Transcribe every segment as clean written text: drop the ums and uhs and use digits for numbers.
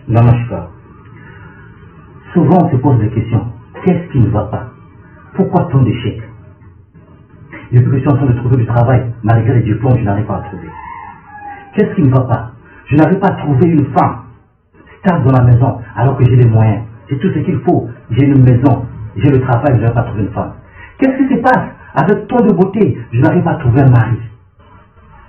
Namaskar. Souvent on se pose des questions. Qu'est-ce qui ne va pas? Pourquoi tant d'échecs? Depuis que je suis en train de trouver du travail, malgré les diplômes, je n'arrive pas à trouver. Qu'est-ce qui ne va pas? Je n'arrive pas à trouver une femme stable dans la maison alors que j'ai les moyens. J'ai tout ce qu'il faut. J'ai une maison, j'ai le travail, je n'arrive pas à trouver une femme. Qu'est-ce qui se passe? Avec tant de beauté, je n'arrive pas à trouver un mari.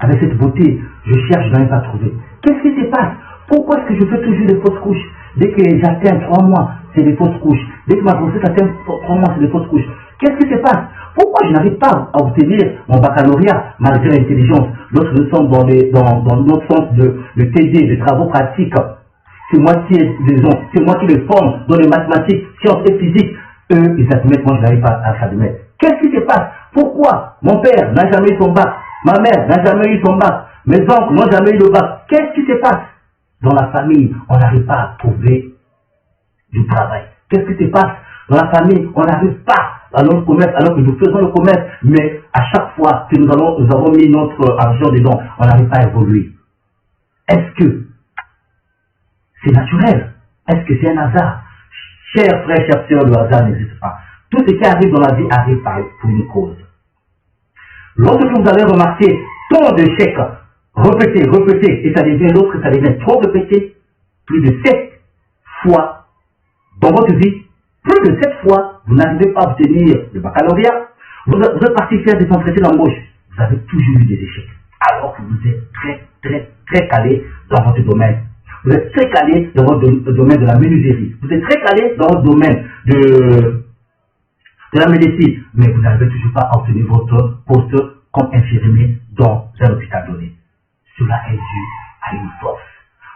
Avec cette beauté, je cherche, je n'arrive pas à trouver. Qu'est-ce qui se passe? Pourquoi est-ce que je fais toujours des fausses couches? Dès que j'atteins 3 mois, c'est des fausses couches. Dès que ma grossesse atteint 3 mois, c'est des fausses couches. Qu'est-ce qui se passe? Pourquoi je n'arrive pas à obtenir mon baccalauréat malgré l'intelligence? Lorsque nous sommes dans notre sens de TD, de travaux pratiques, c'est moi qui les forme dans les mathématiques, sciences et physique. Eux, ils s'admettent, moi je n'arrive pas à s'admettre. Qu'est-ce qui se passe? Pourquoi mon père n'a jamais eu son bac? Ma mère n'a jamais eu son bac? Mes oncles n'ont jamais eu le bac? Qu'est-ce qui se passe? Dans la famille, on n'arrive pas à trouver du travail. Qu'est-ce qui se passe? Dans la famille, on n'arrive pas à notre commerce, alors que nous faisons le commerce, mais à chaque fois que nous avons mis notre argent dedans, on n'arrive pas à évoluer. Est-ce que c'est naturel? Est-ce que c'est un hasard? Chers frères, chers sœurs, le hasard n'existe pas. Tout ce qui arrive dans la vie arrive pour une cause. Lorsque vous avez remarqué tant d'échecs, répéter, et ça devient trop répété, plus de 7 fois dans votre vie, plus de 7 fois, vous n'arrivez pas à obtenir le baccalauréat, vous êtes parti faire des entretiens d'embauche, vous avez toujours eu des échecs, alors que vous êtes très calé dans votre domaine. Vous êtes très calé dans votre domaine de la menuiserie, vous êtes très calé dans votre domaine de la médecine, mais vous n'arrivez toujours pas à obtenir votre poste comme infirmier dans un hôpital donné. Cela est dû à une force.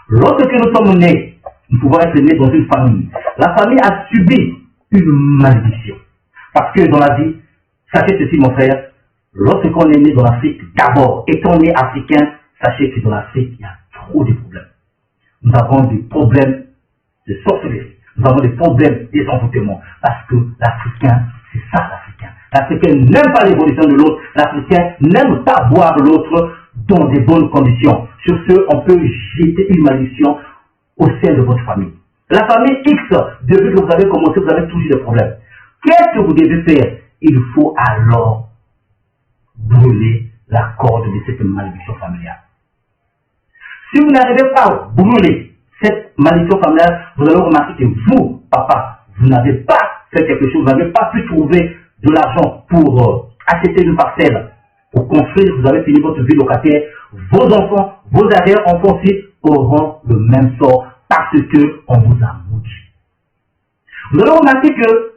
Lorsque nous sommes nés, nous pouvons être nés dans une famille. La famille a subi une malédiction. Parce que dans la vie, sachez ceci mon frère, lorsqu'on est né dans l'Afrique, d'abord, étant né africain, sachez que dans l'Afrique, il y a trop de problèmes. Nous avons des problèmes de sorcellerie. Nous avons des problèmes d'envoûtement. Parce que l'Africain, c'est ça l'Africain. L'Africain n'aime pas l'évolution de l'autre. L'Africain n'aime pas voir l'autre dans des bonnes conditions. Sur ce, on peut jeter une malédiction au sein de votre famille. La famille X, depuis que vous avez commencé, vous avez toujours des problèmes. Qu'est-ce que vous devez faire? Il faut alors brûler la corde de cette malédiction familiale. Si vous n'arrivez pas à brûler cette malédiction familiale, vous allez remarquer que vous, papa, vous n'avez pas fait quelque chose, vous n'avez pas pu trouver de l'argent pour acheter une parcelle, pour construire, vous avez fini votre vie locataire, vos enfants, vos arrière-enfants aussi auront le même sort parce qu'on vous a maudit. Vous allez remarquer que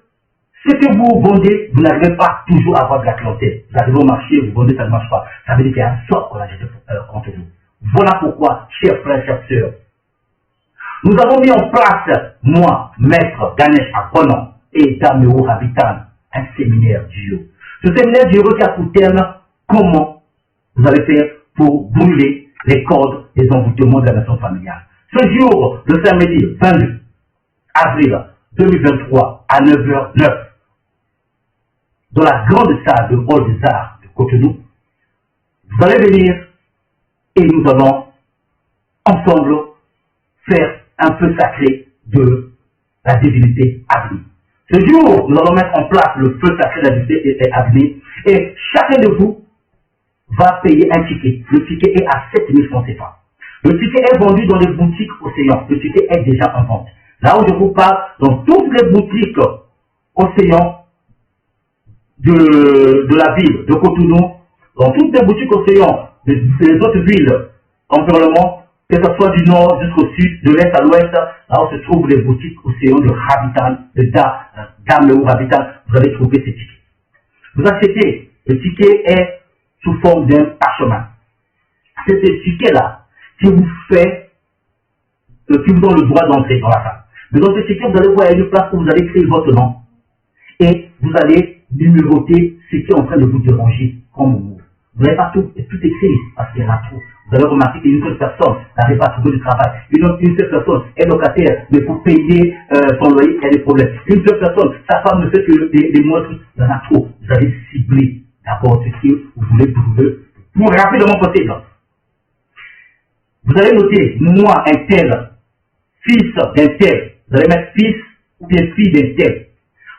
ce que vous vendez, vous n'arrivez pas toujours à avoir de la clientèle. Vous arrivez au marché, vous vendez, ça ne marche pas. Ça veut dire qu'il y a un sort qu'on a jeté contre vous. Voilà pourquoi, chers frères, chers sœurs, nous avons mis en place, moi, maître Ganesh Akonon et Dameo Rabitan, un séminaire duo. Ce séminaire duo qui a pour terme comment vous allez faire pour brûler les cordes des envoûtements de la nation familiale. Ce jour, le samedi 22 avril 2023 à 9h09, dans la grande salle de Hall des Arts de Cotonou, vous allez venir et nous allons ensemble faire un feu sacré de la divinité Agni. Ce jour, nous allons mettre en place le feu sacré de la divinité Agni et chacun de vous va payer un ticket. Le ticket est à 7000 francs CFA. Le ticket est vendu dans les boutiques Océan. Le ticket est déjà en vente. Là où je vous parle, dans toutes les boutiques Océan de la ville de Cotonou, dans toutes les boutiques Océan des autres villes environnement, que ce soit du nord jusqu'au sud, de l'est à l'ouest, là où se trouvent les boutiques Océan de Rabitan, de Dameo Rabitan, vous allez trouver ces tickets. Vous achetez, le ticket est sous forme d'un parchemin. C'est ce ticket-là qui vous fait, qui vous donne le droit d'entrer dans la salle. Mais dans ce ticket, vous allez voir une place où vous allez écrire votre nom et vous allez numéroter ce qui est en train de vous déranger comme mot. Vous n'avez pas tout écrit parce qu'il y en a trop. Vous allez remarquer qu'une seule personne n'arrive pas à trouver du travail. Une seule personne est locataire, mais pour payer son loyer, il y a des problèmes. Une seule personne, sa femme ne fait que des mois, il y en a trop. Vous allez cibler d'abord ce que vous voulez trouver pour rapidement possible. Vous allez noter, moi, un tel, fils d'un tel. Vous allez mettre fils ou bien fille d'un tel.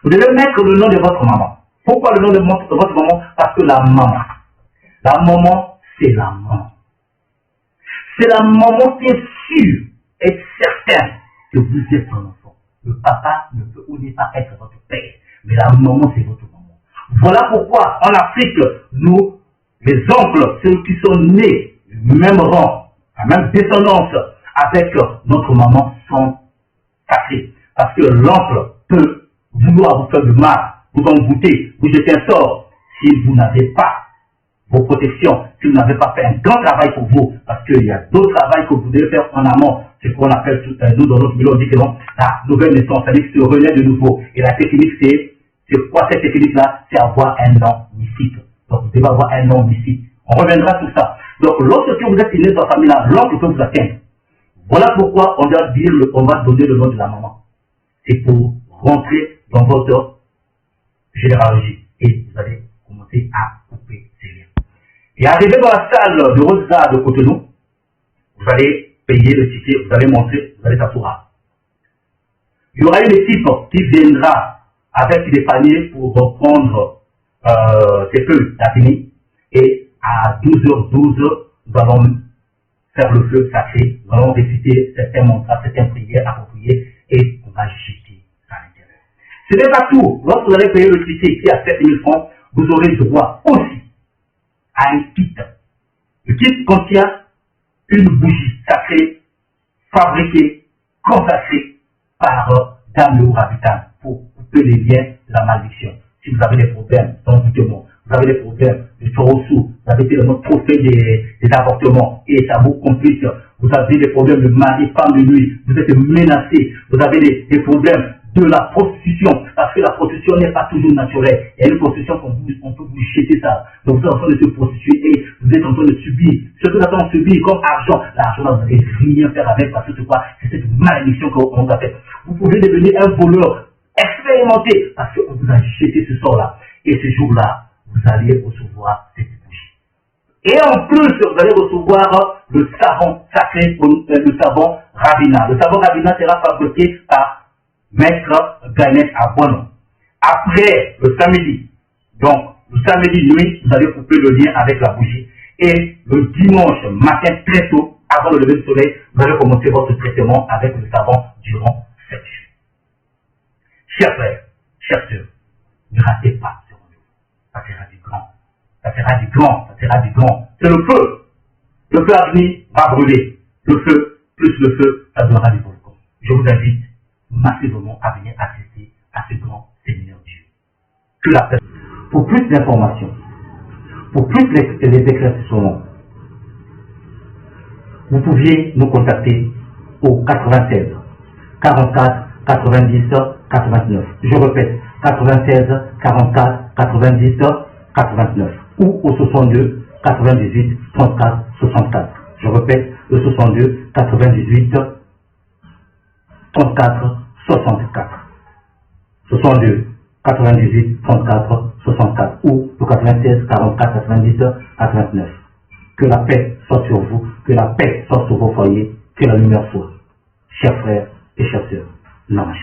Vous devez mettre le nom de votre maman. Pourquoi le nom de votre maman? Parce que la maman, c'est la maman. C'est la maman qui est sûre et certaine que vous êtes son enfant. Le papa ne peut ou n'est pas être votre père, mais la maman, c'est votre maman. Voilà pourquoi, en Afrique, nous, les oncles, ceux qui sont nés du même rang, la même descendance avec notre maman, sont sacrés. Parce que l'oncle peut vouloir vous faire du mal, vous en goûter, vous jeter un sort, si vous n'avez pas vos protections, si vous n'avez pas fait un grand travail pour vous, parce qu'il y a d'autres travails que vous devez faire en amont, c'est ce qu'on appelle, nous dans notre milieu, on dit que non, la nouvelle naissance, c'est-à-dire que se renaît de nouveau. Et la technique, c'est quoi cette technique-là? C'est avoir un nom mystique. Donc, vous devez avoir un nom mystique. On reviendra sur ça. Donc, lorsque vous êtes né dans sa famille-là, l'oncle peut vous atteindre. Voilà pourquoi on doit dire, on va donner le nom de la maman. C'est pour rentrer dans votre généalogie. Et vous allez commencer à couper ces liens. Et arrivé dans la salle de Rosa de Cotonou, vous allez payer le ticket, vous allez montrer, vous allez s'asseoir. Il y aura une équipe qui viendra avec des paniers pour prendre ces feux d'Athénée. Et à 12h12, nous allons faire le feu sacré, nous allons réciter certains mantras, certaines prières appropriées et on va jeter à l'intérieur. Ce n'est pas tout. Lorsque vous allez payer le ticket qui est à 7 000 francs, vous aurez droit aussi à un kit. Le kit contient une bougie sacrée, fabriquée, consacrée par Dame Rabitan pour couper les liens de la malédiction. Si vous avez des problèmes d'envoûtement, vous avez des problèmes de chorosou, vous avez trop fait des avortements et ça vous complique, vous avez des problèmes de mari, femme de nuit, vous êtes menacé, vous avez des problèmes de la prostitution, parce que la prostitution n'est pas toujours naturelle. Il y a une prostitution qu'on peut vous jeter ça. Donc vous êtes en train de se prostituer et vous êtes en train de subir. Ce que vous êtes en train de subir comme argent, l'argent là vous n'allez rien faire avec parce que c'est quoi? C'est cette malédiction qu'on vous a faite. Vous pouvez devenir un voleur expérimenté parce qu'on vous a jeté ce sort-là. Et ce jour-là, vous allez recevoir cette bougie. Et en plus, vous allez recevoir le savon sacré, le savon Rabina. Le savon Rabina sera fabriqué par Maître Ganet à Bono. Après le samedi, donc le samedi nuit, vous allez couper le lien avec la bougie. Et le dimanche matin très tôt, avant le lever du soleil, vous allez commencer votre traitement avec le savon durant 7 jours. Chers frères, chers sœurs, ne ratez pas ce rendez-vous. Ça sera du grand. Ça sera du grand. Ça sera du grand. C'est le feu. Le feu à venir va brûler. Le feu, plus le feu, ça donnera du volcan. Je vous invite massivement à venir assister à ce grand Seigneur Dieu. Que la paix. Pour plus d'informations, pour plus les éclaircissements, vous pouviez nous contacter au 96 44 90 89. Je répète, 96 44 90 89 ou au 62 98 34 64. Je répète, le 62 98 34 64. 62 98 34 64 ou le 96 44 90 89. Que la paix soit sur vous, que la paix soit sur vos foyers, que la lumière soit. Chers frères et chers sœurs, namaste.